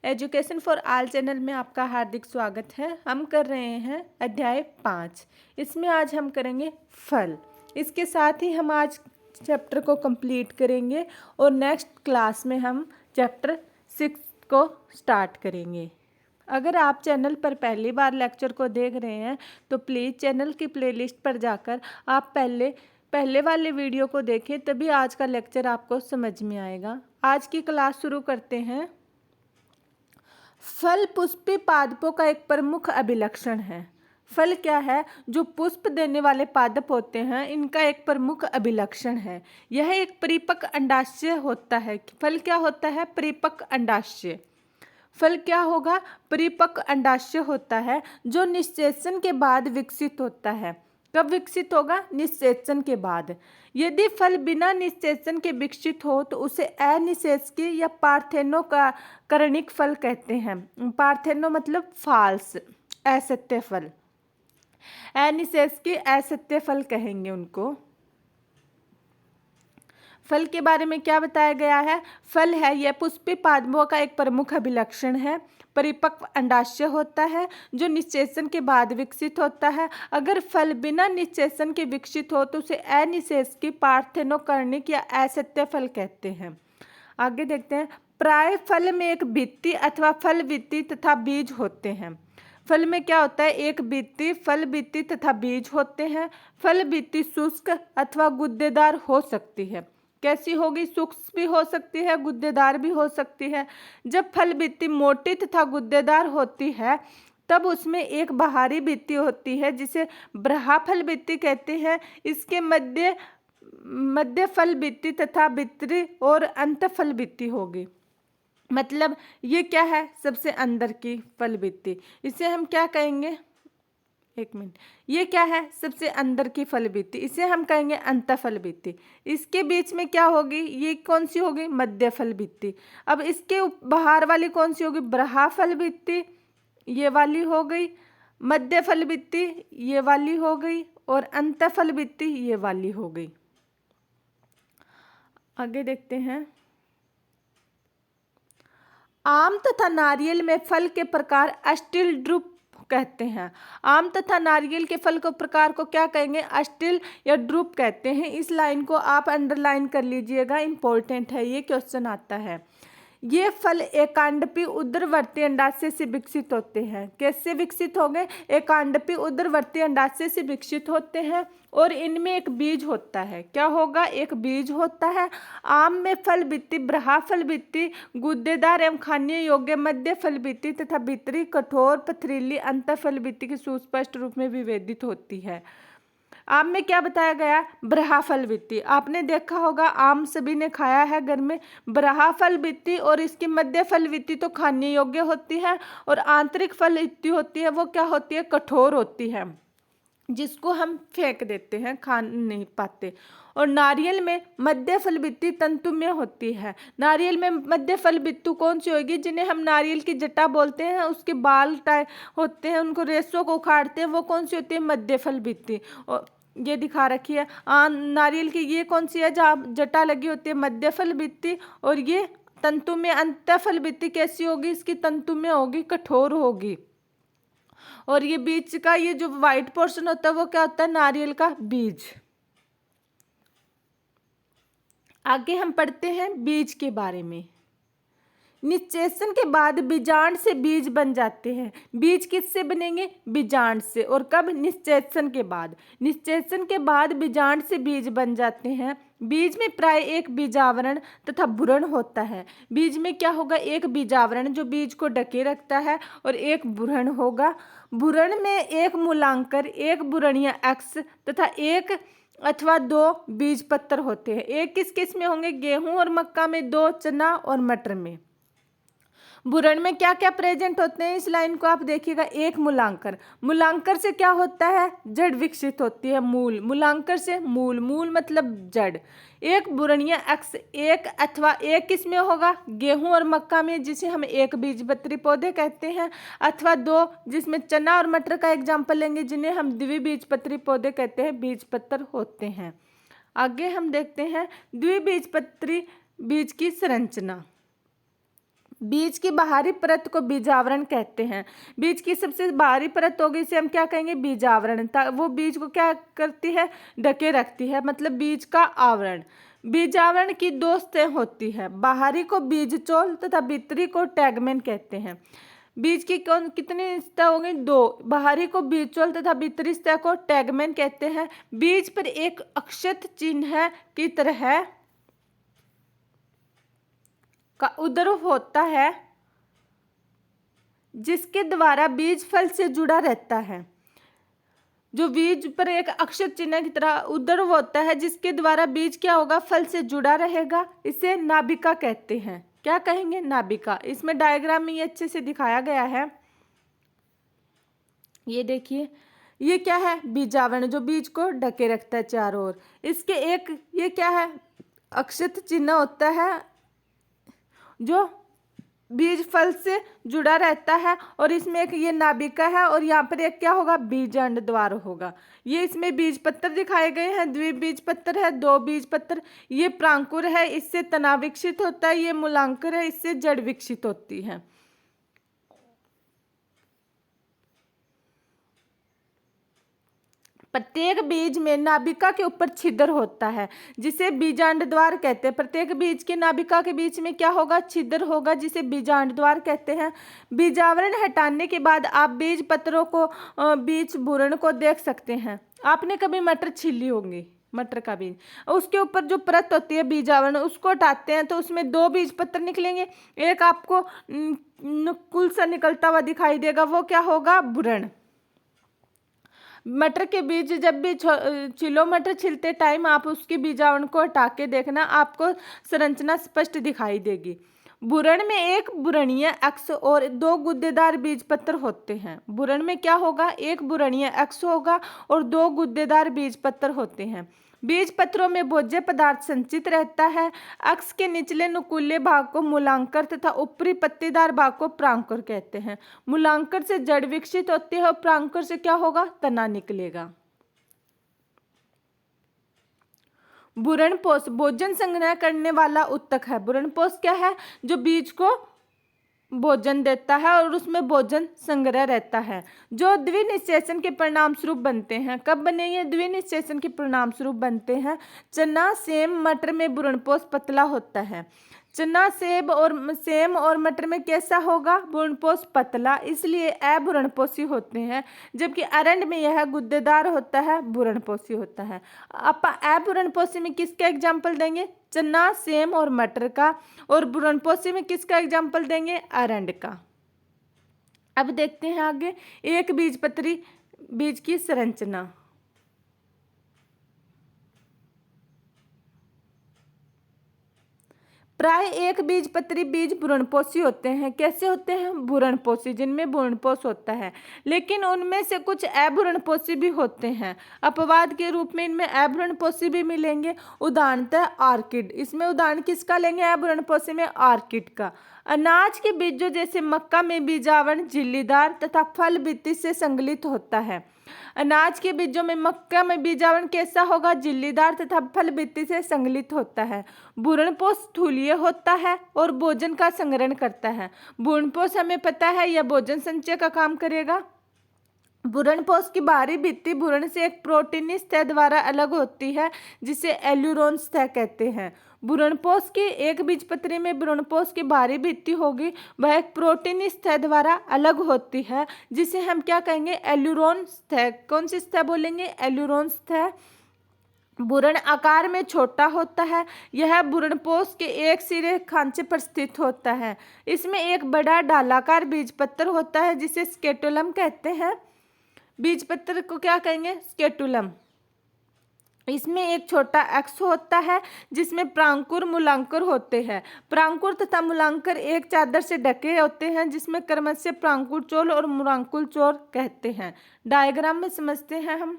Education for all channel में आपका हार्दिक स्वागत है। हम कर रहे हैं अध्याय 5। इसमें आज हम करेंगे फल। इसके साथ ही हम आज चैप्टर को कंप्लीट करेंगे और नेक्स्ट क्लास में हम चैप्टर 6 को स्टार्ट करेंगे। अगर आप चैनल पर पहली बार लेक्चर को देख रहे हैं तो प्लीज़ चैनल की प्लेलिस्ट पर जाकर आप पहले वाले वीडियो को देखें, तभी आज का लेक्चर आपको समझ में आएगा। आज की क्लास शुरू करते हैं। फल पुष्पी पादपों का एक प्रमुख अभिलक्षण है। फल क्या है? जो पुष्प देने वाले पादप होते हैं, इनका एक प्रमुख अभिलक्षण है। यह एक परिपक्व अंडाशय होता है। फल क्या होता है? परिपक्व अंडाशय। फल क्या होगा? परिपक्व अंडाशय होता है जो निषेचन के बाद विकसित होता है। कब विकसित होगा? निषेचन के बाद। यदि फल बिना निषेचन के विकसित हो तो उसे अनिषेचकीय या पार्थेनो का करणिक फल कहते हैं। पार्थेनो मतलब फाल्स, असत्य फल। अनिषेचकीय असत्य फल कहेंगे उनको। फल के बारे में क्या बताया गया है? फल है यह पुष्पी पादपों का एक प्रमुख अभिलक्षण है। परिपक्व अंडाशय होता है जो निषेचन के बाद विकसित होता है। अगर फल बिना निषेचन के विकसित हो तो उसे अनिषेचकीय, पार्थेनोकर्णिक या असत्य फल कहते हैं। आगे देखते हैं। प्राय फल में एक भित्ति अथवा फल भित्ति तथा बीज होते हैं। फल में क्या होता है? एक भित्ति, फल भित्ति तथा बीज होते हैं। फल भित्ति शुष्क अथवा गुद्देदार हो सकती है। कैसी होगी? शुष्क भी हो सकती है, गुद्देदार भी हो सकती है। जब फल भित्ति मोटी तथा गुद्देदार होती है तब उसमें एक बाहरी भित्ति होती है जिसे ब्रहाफल भित्ति कहते हैं। इसके मध्य फल भित्ति तथा भीतरी और अंतफल भित्ति होगी। मतलब ये क्या है? सबसे अंदर की फल भित्ति। इसे हम क्या कहेंगे? एक मिनट। ये क्या है? सबसे अंदर की फल भित्ति। इसे हम कहेंगे अंतफल भित्ति। इसके बीच में क्या होगी? ये कौन सी होगी? मध्य फल भित्ति। अब इसके बाहर वाली कौन सी होगी? ब्रहाफल भित्ति, ये वाली हो गई। मध्य फल भित्ति ये वाली हो गई और अंतफल भित्ति ये वाली हो गई। आगे देखते हैं। आम तथा नारियल में फल के प्रकार अस्टिल ड्रुप कहते हैं। आम तथा नारियल के फल को प्रकार को क्या कहेंगे? अस्टिल या ड्रुप कहते हैं। इस लाइन को आप अंडरलाइन कर लीजिएगा, इंपॉर्टेंट है, ये क्वेश्चन आता है। ये फल एकांडपी उदरवर्ती अंडाशय से विकसित होते हैं। कैसे विकसित हो गए? एकांडपी उदरवर्ती अंडाशय से विकसित होते हैं और इनमें एक बीज होता है। क्या होगा? एक बीज होता है। आम में फल भित्ति, ब्रहाफल भित्ति गुद्देदार एवं खाने योग्य, मध्य फल भित्ति तथा भीतरी कठोर पथरीली अंतफल भित्ति की सुस्पष्ट रूप में विभेदित होती है। आम में क्या बताया गया? ब्रहाफल भित्ति। आपने देखा होगा, आम सभी ने खाया है घर में। ब्रहाफल भित्ति और इसकी मध्य फल भित्ति तो खाने योग्य होती है और आंतरिक फल भित्ति होती है, वो क्या होती है? कठोर होती है, जिसको हम फेंक देते हैं, खा नहीं पाते। और नारियल में मध्य फल भित्ति तंतुमय होती है। नारियल में मध्य फल भित्ति कौन सी होगी? जिन्हें हम नारियल की जटा बोलते हैं, उसके बाल होते हैं, उनको रेशों को उखाड़ते हैं, वो कौन सी होती है? मध्य फल भित्ति। और ये दिखा रखी है नारियल की, ये कौन सी है जहाँ जटा लगी होती है? मध्य फल भित्ति। और ये तंतुमय अंतफल भित्ति कैसी होगी? इसकी तंतुमय होगी, कठोर होगी। और ये बीच का ये जो व्हाइट पोर्शन होता है वो क्या होता है? नारियल का बीज। आगे हम पढ़ते हैं बीज के बारे में। निषेचन के बाद बीजांड से बीज बन जाते हैं। बीज किससे बनेंगे? बीजांड से। और कब? निषेचन के बाद। निषेचन के बाद बीजांड से बीज बन जाते हैं। बीज में प्राय एक बीजावरण तथा भ्रूण होता है। बीज में क्या होगा? एक बीजावरण जो बीज को ढके रखता है और एक भ्रूण होगा। भ्रूण में एक मूलांकर, एक भ्रूणीय अक्ष तथा एक अथवा दो बीज पत्र होते हैं। एक किस किस में होंगे? गेहूं और मक्का में, दो चना और मटर में। भ्रूण में क्या क्या प्रेजेंट होते हैं? इस लाइन को आप देखिएगा। एक मूलांकर। मूलांकर से क्या होता है? जड़ विकसित होती है, मूल। मूलांकर से मूल, मूल मतलब जड़। एक भ्रूणीय अक्ष, एक अथवा एक किस में होगा? गेहूं और मक्का में, जिसे हम एक बीजपत्री पौधे कहते हैं। अथवा दो, जिसमें चना और मटर का एग्जाम्पल लेंगे, जिन्हें हम द्विबीजपत्री पौधे कहते हैं, बीजपत्र होते हैं। आगे हम देखते हैं द्विबीजपत्री बीज की संरचना। बीज की बाहरी परत को बीजावरण कहते हैं। बीज की सबसे बाहरी परत होगी, इसे हम क्या कहेंगे, बीजावरण। वो बीज को क्या करती है, ढके रखती है, मतलब बीज का आवरण। बीजावरण की दो सतह होती है, बाहरी को बीजचोल तथा भीतरी को टैगमेन कहते हैं। बीज की कौन कितनी सतह होंगी, दो, बाहरी को बीजचोल तथा भीतरी सतह को टैगमेन कहते हैं। बीज पर एक अक्षत चिन्ह की तरह का उद्भव होता है, जिसके द्वारा बीज फल से जुड़ा रहता है। जो बीज पर एक अक्षत चिन्ह की तरह उद्भव होता है, जिसके द्वारा बीज क्या होगा, फल से जुड़ा रहेगा, इसे नाभिका कहते हैं। क्या कहेंगे, नाभिका। इसमें डायग्राम में ये अच्छे से दिखाया गया है, ये देखिए, ये क्या है, बीजावरण, जो बीज को ढके रखता है चारों ओर। इसके एक ये क्या है, अक्षत चिन्ह होता है, जो बीज फल से जुड़ा रहता है, और इसमें एक ये नाभिका है, और यहाँ पर एक क्या होगा, बीजांड द्वार होगा। ये इसमें बीज पत्र दिखाए गए हैं, द्विबीज पत्र है, दो बीज पत्र। ये प्रांकुर है, इससे तना विकसित होता है। ये मूलांकुर है, इससे जड़ विकसित होती है। प्रत्येक बीज में नाभिका के ऊपर छिद्र होता है, जिसे बीजांड द्वार कहते हैं। प्रत्येक बीज के नाभिका के बीच में क्या होगा, छिद्र होगा, जिसे बीजांड द्वार कहते हैं। बीजावरण हटाने के बाद आप बीज पत्रों को, बीज भूरण को देख सकते हैं। आपने कभी मटर छीली होंगी, मटर का बीज, उसके ऊपर जो परत होती है बीजावरण, उसको हटाते हैं तो उसमें दो बीज पत्र निकलेंगे। एक आपको कुल सा निकलता हुआ दिखाई देगा, वो क्या होगा, भूरण। मटर के बीज जब भी छिलो, मटर छिलते टाइम आप उसकी बीजावरण को हटा के देखना, आपको संरचना स्पष्ट दिखाई देगी। भूरण में एक भूरणीय अक्ष और दो गुद्देदार बीज पत्र होते हैं। भूरण में क्या होगा, एक भूरणीय अक्ष होगा और दो गुद्देदार बीज पत्र होते हैं। बीज पत्रों में भोज्य पदार्थ संचित रहता है। अक्ष के निचले नुकीले भाग को मूलांकर तथा ऊपरी पत्तीदार भाग को प्रांकुर कहते हैं। मूलांकर से जड़ विकसित होती है और प्रांकुर से क्या होगा, तना निकलेगा। भूरणपोष भोजन संग्रह करने वाला उत्तक है। भूरणपोष क्या है, जो बीज को भोजन देता है और उसमें भोजन संग्रह रहता है, जो द्विनिषेचन के परिणाम स्वरूप बनते हैं। कब बनेंगे, द्विनिषेचन के परिणाम स्वरूप बनते हैं। चना, सेम, मटर में भ्रूणपोष पतला होता है। चना, सेम और मटर में कैसा होगा, भ्रूणपोष पतला, इसलिए अभ्रूणपोषी होते हैं। जबकि अरंड में यह गुद्देदार होता है, भ्रूणपोषी होता है। आप अभ्रूणपोषी में किसका एग्जाम्पल देंगे, चना, सेम और मटर का, और भ्रूणपोषी में किसका एग्जाम्पल देंगे, अरंड का। अब देखते हैं आगे, एक बीजपत्री बीज की संरचना। प्राय एक बीजपत्री बीज भ्रूणपोषी होते हैं। कैसे होते हैं, भ्रूणपोषी, जिनमें भ्रूणपोष होता है। लेकिन उनमें से कुछ अभ्रूणपोषी भी होते हैं। अपवाद के रूप में इनमें अभ्रूणपोषी भी मिलेंगे। उदाहरणतः ऑर्किड, इसमें उदाहरण किसका लेंगे, अभ्रूणपोषी में ऑर्किड का। अनाज के बीजों जैसे मक्का में बीजावरण झिल्लीदार तथा फल भित्ति से संगलित होता है। अनाज के बीजों में, मक्का में बीजावरण कैसा होगा, झिल्लीदार तथा फल भित्ति से संगलित होता है। भ्रूणपोष स्थूलीय होता है और भोजन का संग्रहण करता है। भ्रूणपोष हमें पता है यह भोजन संचय का काम करेगा। भ्रूणपोष की बाहरी भित्ति भ्रूण से एक प्रोटीनी सतह द्वारा अलग होती है, जिसे एल्यूरोन सतह कहते हैं। भ्रूणपोष की एक बीजपत्री में भ्रूणपोष की बाहरी भित्ति होगी, वह एक प्रोटीनी सतह द्वारा अलग होती है, जिसे हम क्या कहेंगे, एल्यूरोन सतह। कौन सी सतह बोलेंगे, एल्यूरोन सतह। भ्रूण आकार में छोटा होता है। यह भ्रूणपोष के एक सिरे खांचे पर स्थित होता है। इसमें एक बड़ा डालाकार बीजपत्र होता है, जिसे स्केटुलम कहते हैं। बीजपत्र को क्या कहेंगे, स्केटुलम। इसमें एक छोटा अक्ष होता है, जिसमें प्रांकुर, मूलांकुर होते हैं। प्रांकुर तथा मूलांकुर एक चादर से ढके होते हैं, जिसमें क्रमशः प्रांकुर चोल और मूलांकुर चोल कहते हैं। डायग्राम में समझते हैं हम।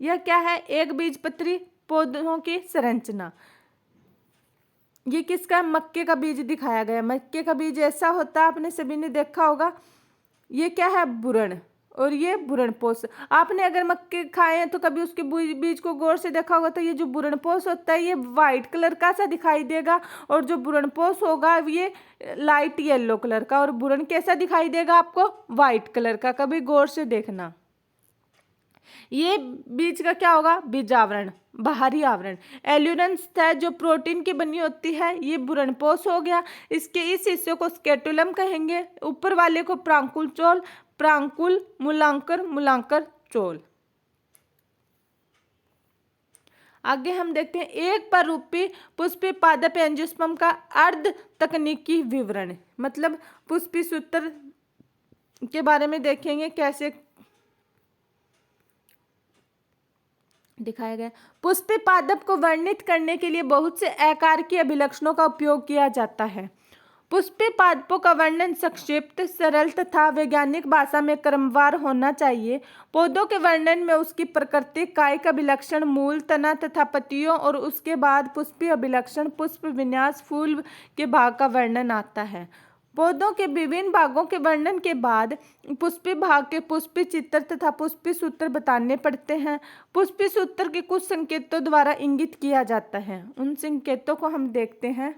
यह क्या है, एक बीजपत्री पौधों की संरचना। ये किसका, मक्के का बीज दिखाया गया। मक्के का बीज ऐसा होता है, आपने सभी ने देखा होगा। ये क्या है, भ्रूण। और ये भ्रूणपोष। आपने अगर मक्के खाए हैं तो कभी उसके बीज को गौर से देखा होगा, तो ये जो भ्रूणपोष होता है ये वाइट कलर का सा दिखाई देगा, और जो भ्रूणपोष होगा ये लाइट येलो कलर का, और भ्रूण कैसा दिखाई देगा आपको, वाइट कलर का। कभी गौर से देखना। ये बीज का क्या होगा, बीजावरण, बाहरी आवरण। एल्यूरन सतह जो प्रोटीन की बनी होती है ये भ्रूणपोष हो गया। इसके इस हिस्से को स्केटुलम कहेंगे, ऊपर वाले को प्रांकुल चोल, प्रांकुल, मूलांकर, मूलांकर चोल। आगे हम देखते हैं एक बहुरूपी पुष्पी पादप एंजियोस्पर्म का अर्ध तकनीकी विवरण, मतलब पुष्पी सूत्र के बारे में देखेंगे कैसे दिखाया गया। पुष्पी पादप को वर्णित करने के लिए बहुत से अकारकीय अभिलक्षणों का उपयोग किया जाता है। पुष्पी पादपों का वर्णन संक्षिप्त, सरल तथा वैज्ञानिक भाषा में क्रमवार होना चाहिए। पौधों के वर्णन में उसकी प्रकृति, कायिक अभिलक्षण, मूल, तना तथा पत्तियों, और उसके बाद पुष्पी अभिलक्षण, पुष्प विन्यास, फूल के भाग का वर्णन आता है। पौधों के विभिन्न भागों के वर्णन के बाद पुष्पी भाग के पुष्पी चित्र तथा पुष्पी सूत्र बताने पड़ते हैं। पुष्पी सूत्र के कुछ संकेतों द्वारा इंगित किया जाता है, उन संकेतों को हम देखते हैं।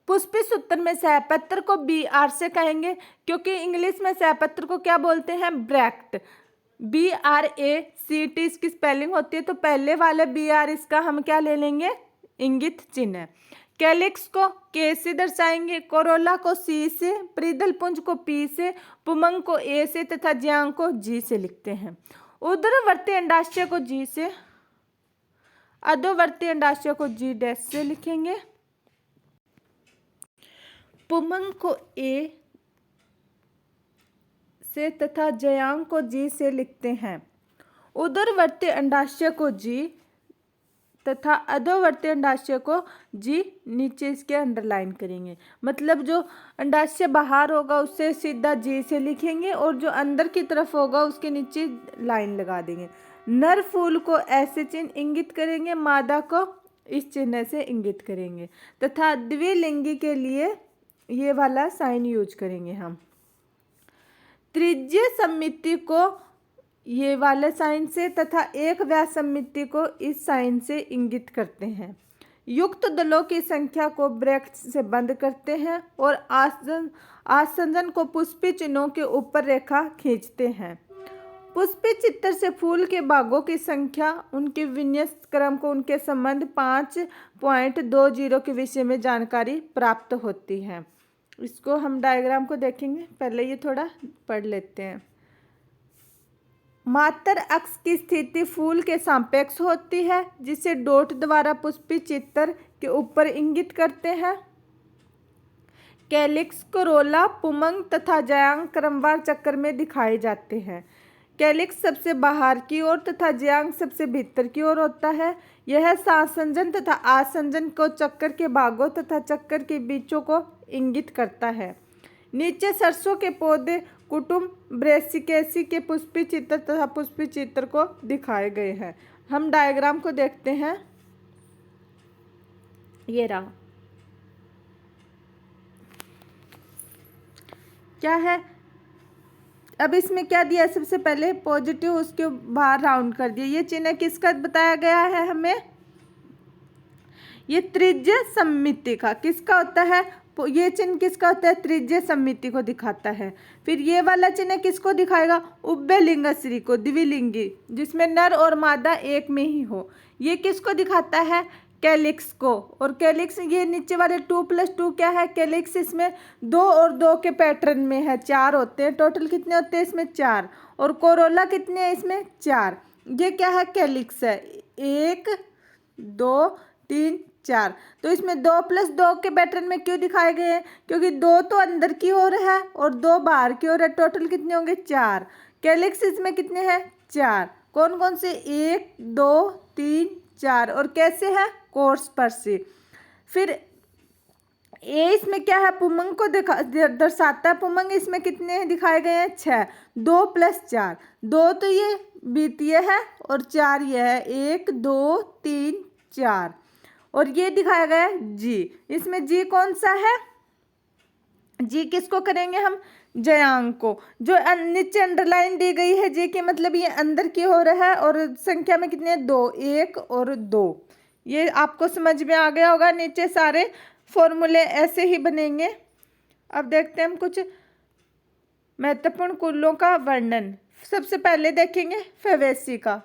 पुष्पी सूत्र में सहपत्र को BR से कहेंगे, क्योंकि इंग्लिश में सहपत्र को क्या बोलते हैं, ब्रैक्ट, BRACT इसकी स्पेलिंग होती है, तो पहले वाले BR इसका हम क्या ले लेंगे, इंगित चिन्ह। कैलिक्स को K से दर्शाएंगे, कोरोला को C से, परिधल पुंज को P से, पुमंग को A से तथा ज्यांग को G से लिखते हैं। उदरवर्ती अंडाशय को G से, अधोवर्ती अंडाशय को G' से लिखेंगे, पुमंग को A से तथा ज्यांग को G से लिखते हैं। उदरवर्ती अंडाशय को G तथा अधोवर्ती अंडाशय को G नीचे इसके अंडरलाइन करेंगे, मतलब जो अंडाशय बाहर होगा उससे सीधा G से लिखेंगे, और जो अंदर की तरफ होगा उसके नीचे लाइन लगा देंगे। नर फूल को ऐसे चिन्ह इंगित करेंगे, मादा को इस चिन्ह से इंगित करेंगे, तथा द्विलिंगी के लिए ये वाला साइन यूज करेंगे हम। त्रिज्य सममिति को ये वाले साइन से तथा एक व्यास सममिति को इस साइन से इंगित करते हैं। युक्त दलों की संख्या को ब्रैकेट से बंद करते हैं और आसंजन को पुष्पी चिन्हों के ऊपर रेखा खींचते हैं। पुष्पी चित्र से फूल के भागों की संख्या, उनके विन्यास क्रम को, उनके संबंध 5.20 के विषय में जानकारी प्राप्त होती है। इसको हम डायग्राम को देखेंगे, पहले ये थोड़ा पढ़ लेते हैं। मात्र अक्ष की स्थिति फूल के सापेक्ष होती है, जिसे डॉट द्वारा पुष्पी चित्र के ऊपर इंगित करते हैं। कैलिक्स, कोरोला, पुमंग तथा ज्यांग क्रमवार चक्कर में दिखाए जाते हैं। कैलिक्स सबसे बाहर की ओर तथा ज्यांग सबसे भीतर की ओर होता है। यह सासंजन तथा आसंजन को चक्कर के भागों तथा चक्कर के बीचों को इंगित करता है। नीचे सरसों के पौधे कुटुंब ब्रेसिकेसी के पुष्पी चित्र तथा पुष्पी चित्र को दिखाए गए हैं। हम डायग्राम को देखते हैं, ये रहा, क्या है। अब इसमें क्या दिया, सबसे पहले पॉजिटिव, उसके बाहर राउंड कर दिया। ये चिन्ह किसका बताया गया है हमें, ये त्रिज्य सममिति का किसका होता है, ये चिन्ह किसका होता है, त्रिज्य सममिति को दिखाता है। फिर ये वाला चिन्ह किसको दिखाएगा, उभयलिंगश्री को, द्विलिंगी, जिसमें नर और मादा एक में ही हो। ये किसको दिखाता है, कैलिक्स को। और कैलिक्स ये नीचे वाले 2+2 क्या है, कैलिक्स इसमें 2 और 2 के पैटर्न में है, 4 होते हैं टोटल। कितने होते हैं इसमें, 4। और कोरोला कितने हैं इसमें, 4। ये क्या है, कैलिक्स है, 1 2 3 4। तो इसमें 2+2 के पैटर्न में क्यों दिखाए गए हैं, क्योंकि 2 तो अंदर की ओर है और 2 बाहर की ओर है। टोटल कितने होंगे, 4। कैलिक्स इसमें कितने हैं, 4। कौन कौन से, 1 2 3 4। और कैसे है, कोर्स पर से। फिर ए इसमें क्या है, पुमंग को दर्शाता है। पुमंग इसमें कितने दिखाए गए हैं, 6। 2+4, 2 तो ये बीतीय है और 4 ये है, 1 2 3 4। और ये दिखाया गया है जी। इसमें जी कौन सा है, जी किसको करेंगे हम? जयांक को। जो नीचे अंडरलाइन दी गई है जी के मतलब ये अंदर की हो रहा है और संख्या में कितने? 2, 1 और 2। ये आपको समझ में आ गया होगा। नीचे सारे फॉर्मूले ऐसे ही बनेंगे। अब देखते हैं हम कुछ महत्वपूर्ण कुलों का वर्णन। सबसे पहले देखेंगे फेवेसी का।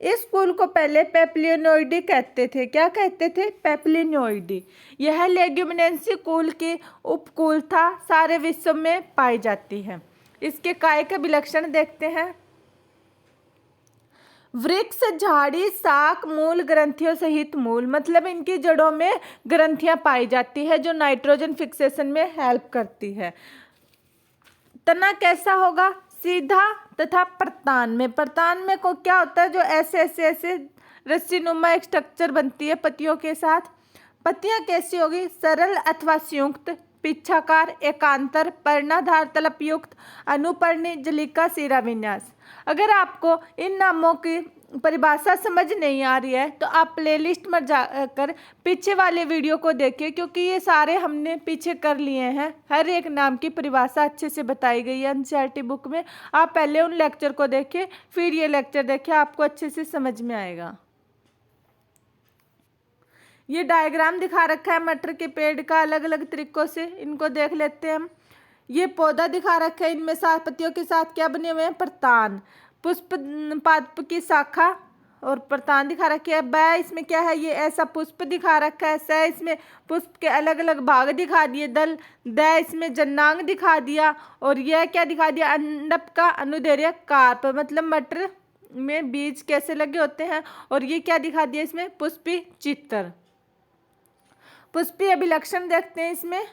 इस कुल को पहले पेप्लियोनोइडी कहते थे। क्या कहते थे? पेप्लियोनोइडी। यह लेग्यूमिनेंसी कुल की उपकुल था, सारे विश्व में पाई जाती है। इसके काय के विलक्षण देखते हैं। वृक्ष, झाड़ी, शाख, मूल, ग्रंथियों सहित मूल, मतलब इनकी जड़ों में ग्रंथियां पाई जाती है जो नाइट्रोजन फिक्सेशन में हेल्प करती है। तना कैसा होगा? सीधा तथा प्रतान में को क्या होता है? जो ऐसे ऐसे ऐसे रस्सीनुमा एक स्ट्रक्चर बनती है पत्तियों के साथ। पत्तियां कैसी होगी? सरल अथवा संयुक्त, पिच्छाकार, एकांतर, पर्णाधार, तलपयुक्त, अनुपर्णी, जलिका, सिरा विन्यास। अगर आपको इन नामों की परिभाषा समझ नहीं आ रही है तो आप प्लेलिस्ट में जाकर पीछे वाले वीडियो को देखिए, क्योंकि ये सारे हमने पीछे कर लिए हैं। हर एक नाम की परिभाषा अच्छे से बताई गई है एनसीईआरटी बुक में। आप पहले उन लेक्चर को देखिए, फिर ये लेक्चर देखिए, आपको अच्छे से समझ में आएगा। ये डायग्राम दिखा रखा है मटर के पेड़ का अलग अलग तरीकों से, इनको देख लेते हैं हम। ये पौधा दिखा रखा है, इनमें सात पत्तियों के साथ क्या बने हुए हैं? प्रतान। पुष्प पादप की शाखा और प्रतान दिखा रखे है। ब इसमें क्या है? ये ऐसा पुष्प दिखा रखा है। स इसमें पुष्प के अलग अलग भाग दिखा दिए। दल। द इसमें जन्नांग दिखा दिया। और यह क्या दिखा दिया? अंडप का अनुदैर्घ्य कार्प, मतलब मटर में बीज कैसे लगे होते हैं। और ये क्या दिखा दिया? इसमें पुष्पी चित्र। पुष्पी अभिलक्षण देखते हैं इसमें।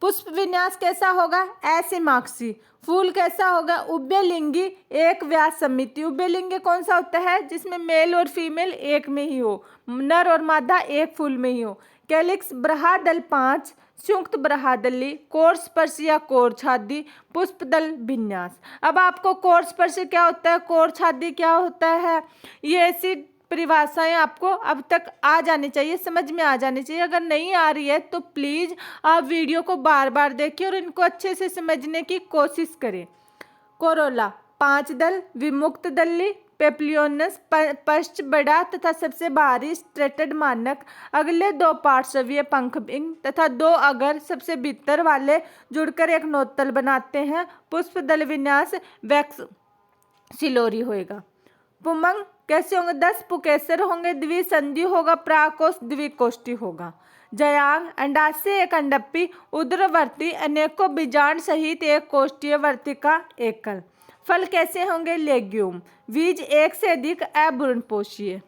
पुष्प विन्यास कैसा होगा? ऐसिमाक्षी। फूल कैसा होगा? उभयलिंगी, एक व्यास समिति। उभयलिंगी कौन सा होता है? जिसमें मेल और फीमेल एक में ही हो, नर और मादा एक फूल में ही हो। कैलिक्स, बृहदल 5, संयुक्त बृहदली, कोरस्पर्शी या कोरछादी, पुष्पदल विन्यास। अब आपको कोरस्पर्शी क्या होता है, कोरछादी क्या होता है, ये ऐसी परिभाषाएं आपको अब तक आ जानी चाहिए, समझ में आ जानी चाहिए। अगर नहीं आ रही है तो प्लीज़ आप वीडियो को बार बार देखिए और इनको अच्छे से समझने की कोशिश करें। कोरोला 5 दल, विमुक्त दली, पेप्लियोनस, पश्च बड़ा तथा सबसे बाहरी स्ट्रेटेड मानक, अगले 2 पार्श्वीय पंखबिंग तथा 2 अगर सबसे भीतर वाले जुड़कर एक नोतल बनाते हैं। पुष्प दल विन्यास वैक्स सिलोरी होएगा। पुमंग कैसे होंगे? 10 पुकेसर होंगे, द्विसंधि होगा, प्राकोष्ठ द्विकोष्ठी होगा। जयांग अंडाशय एक अंडप्पी, उदरवर्ती, अनेकों बीजांड सहित एक कोष्ठीय वर्तिका एकल। फल कैसे होंगे? लेग्यूम। बीज एक से अधिक, अभ्रूणपोषीय।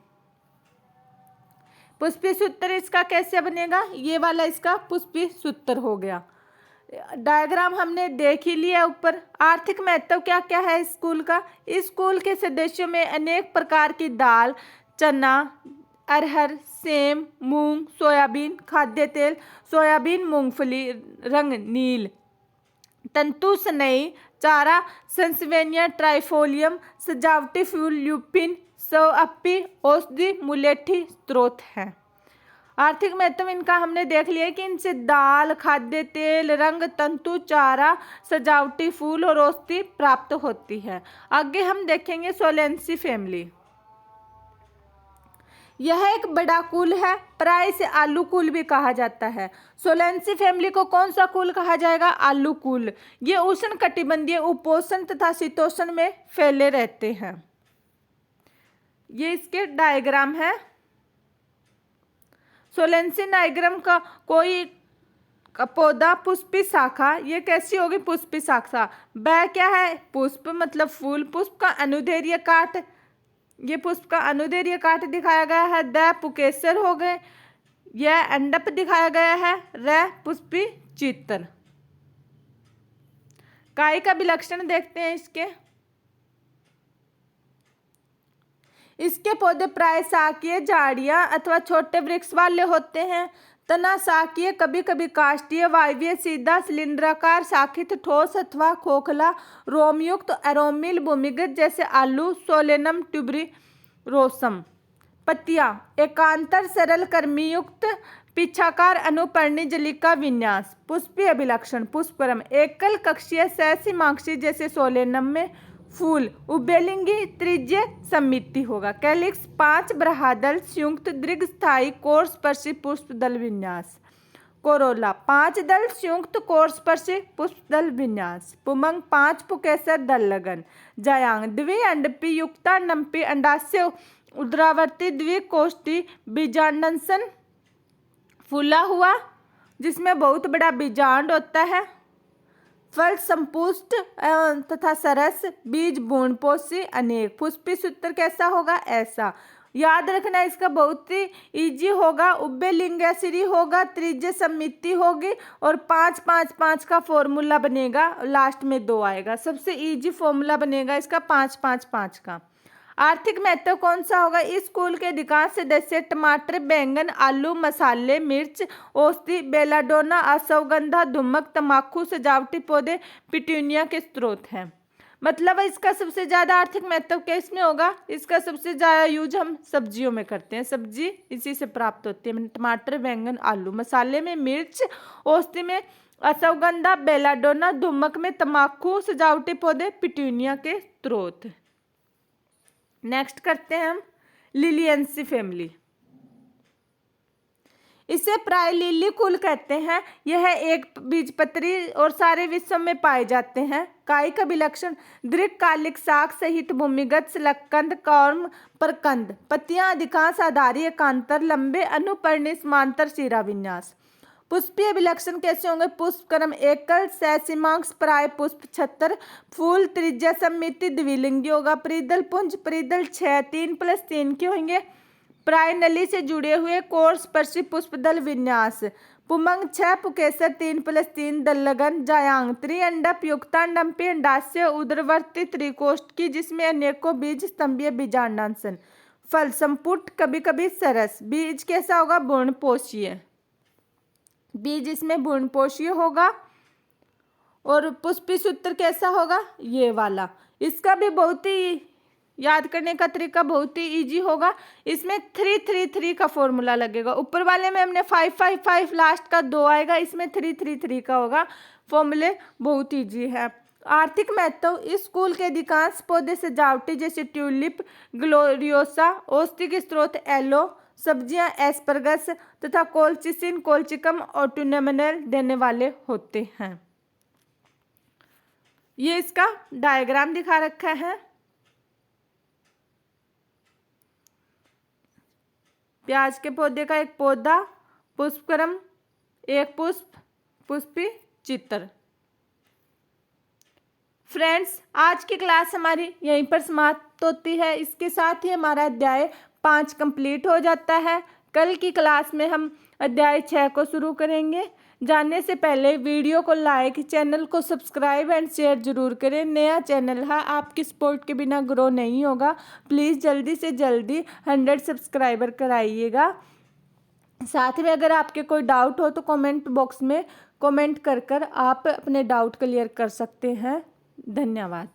पुष्पी सूत्र इसका कैसे बनेगा? ये वाला इसका पुष्पी सूत्र हो गया। डायग्राम हमने देख ही लिया ऊपर। आर्थिक महत्व क्या क्या है स्कूल का? इस स्कूल के सदस्यों में अनेक प्रकार की दाल, चना, अरहर, सेम, मूंग, सोयाबीन, खाद्य तेल, सोयाबीन, मूंगफली, रंग नील, तंतु स्नेही, चारा, संसवेनिया, ट्राइफोलियम, सजावटी फूल, ल्यूपिन, सौअप्पी, औषधि, मुलेठी स्रोत हैं। आर्थिक महत्व इनका हमने देख लिया कि इनसे दाल, खाद्य तेल, रंग, तंतु, चारा, सजावटी फूल और औषधि प्राप्त होती है। आगे हम देखेंगे सोलेंसी फैमिली। यह एक बड़ा कुल है, प्राय इसे आलू कुल भी कहा जाता है। सोलेंसी फैमिली को कौन सा कुल कहा जाएगा? आलू कुल। ये उष्ण कटिबंधीय, उपोष्ण तथा शीतोष्ण में फैले रहते हैं। ये इसके डायग्राम है। सोलेंसी डायग्राम का कोई पौधा, पुष्पी शाखा, ये कैसी होगी? पुष्पी शाखा। ब क्या है? पुष्प मतलब फूल। पुष्प का अनुदैर्घ्य काट, ये पुष्प का अनुदैर्घ्य काट दिखाया गया है। द पुकेसर हो गए, यह अंडप दिखाया गया है। र पुष्पी चित्र। काय का विलक्षण देखते हैं इसके पौधे प्राय शाकीय, झाड़ियां अथवा छोटे वृक्ष वाले होते हैं। तना शाकीय, कभी कभी काष्ठीय, वायवीय, सीधा, सिलिंडराकार, शाखित, ठोस अथवा खोखला, रोमयुक्त, अरोमिल, भूमिगत जैसे आलू, सोलेनम ट्यूबरोसम। पत्तियां एकांतर, सरल, कर्मीयुक्त, पिच्छाकार अनुपर्णी जलिका विन्यास। पुष्पीय अभिलक्षण। पुष्पक्रम। एकल कक्षीय सहसीमांक्षी जैसे सोलेनम में फूल उभयलिंगी त्रिज्य सममिति होगा। कैलिक्स 5 बृहदल संयुक्त दीर्घस्थायी कोरस्पर्शी पुष्पदल विन्यास। कोरोला 5 दल संयुक्त कोरस्पर्शी पुष्पदल विन्यास। पुमंग 5 पुकेसर दल लगन। जायांग द्विअंडपी युक्तांडपी अंडाशय उदरावर्ती द्विकोष्ठी बीजांडसन फूला हुआ जिसमें बहुत बड़ा बीजांड होता है। फल संपुष्ट तथा सरस। बीज भ्रूणपोषी अनेक। पुष्पी सूत्र कैसा होगा? ऐसा। याद रखना इसका बहुत ही इजी होगा। उभयलिंगाश्री होगा, त्रिज्य सममिति होगी और 5 5 5 का फॉर्मूला बनेगा। लास्ट में 2 आएगा। सबसे इजी फॉर्मूला बनेगा इसका 5 5 5 का। आर्थिक महत्व कौन सा होगा? इस स्कूल के अधिकांश सदस्य टमाटर, बैंगन, आलू, मसाले, मिर्च, औषधि, बेलाडोना, अश्वगंधा, धुमक, तंबाकू, सजावटी पौधे, पिटूनिया के स्रोत हैं। मतलब इसका सबसे ज़्यादा आर्थिक महत्व किसमें होगा? इसका सबसे ज़्यादा यूज हम सब्जियों में करते हैं। सब्जी इसी से प्राप्त होती है। टमाटर, बैंगन, आलू, मसाले में मिर्च, औषधि में अश्वगंधा, बेलाडोना, धुमक में तंबाकू, सजावटी पौधे, पिटूनिया के स्रोत। नेक्स्ट करते हैं हम लिलियंसी फैमिली। इसे प्राय लिली कुल कहते हैं। यह एक बीजपत्री और सारे विश्व में पाए जाते हैं। कायिक अभिलक्षण। दीर्घकालिक शाख सहित भूमिगत शलगकंद, कौर्म प्रकंद। पत्तियां अधिकांश आधारी एकांतर, लंबे अनुपर्णी समांतर शिरा विन्यास। पुष्पीय अभिलक्षण कैसे होंगे? पुष्पक्रम। एकल सहसीमांक्ष प्राय पुष्प 76। फूल त्रिज्या सममिति द्विलिंगी होगा। परिदल पुंज। परिदल 6 3+3 के होंगे। प्राय नली से जुड़े हुए कोरस्पर्शी पुष्पदल विन्यास। पुमंग 6 पुकेसर 3+3 दल लगन। जायांग त्रिअंडप युक्तांडपी अंडाशय उदरवर्ती त्रिकोष्ठी जिसमें अनेकों बीज स्तंभीय बीजांडासन। फल संपुट कभी कभी सरस। बीज कैसा होगा? भ्रूणपोषीय। बीज इसमें भ्रूणपोषीय होगा। और पुष्पी सूत्र कैसा होगा? ये वाला। इसका भी बहुत ही याद करने का तरीका बहुत ही इजी होगा। इसमें 3 3 3 का फॉर्मूला लगेगा। ऊपर वाले में हमने 5 5 5 लास्ट का 2 आएगा। इसमें 3 3 3 का होगा। फॉर्मूले बहुत इजी है। आर्थिक महत्व। इस स्कूल के अधिकांश पौधे सजावटी जैसे ट्यूलिप, ग्लोरियोसा, औषधि के स्रोत एलो, सब्जियां एस्परगस तथा कोलचिसिन, कोलचिकम ऑटोनोमल देने वाले होते हैं। ये इसका डायग्राम दिखा रखा है। प्याज के पौधे का एक पौधा, पुष्पक्रम, एक पुष्प, पुष्पी चित्र। फ्रेंड्स, आज की क्लास हमारी यहीं पर समाप्त होती है। इसके साथ ही हमारा अध्याय 5 कंप्लीट हो जाता है। कल की क्लास में हम अध्याय 6 को शुरू करेंगे। जानने से पहले वीडियो को लाइक, चैनल को सब्सक्राइब एंड शेयर जरूर करें। नया चैनल है, आपकी सपोर्ट के बिना ग्रो नहीं होगा। प्लीज़ जल्दी से जल्दी 100 सब्सक्राइबर कराइएगा। साथ में अगर आपके कोई डाउट हो तो कमेंट बॉक्स में कमेंट कर आप अपने डाउट क्लियर कर सकते हैं। धन्यवाद।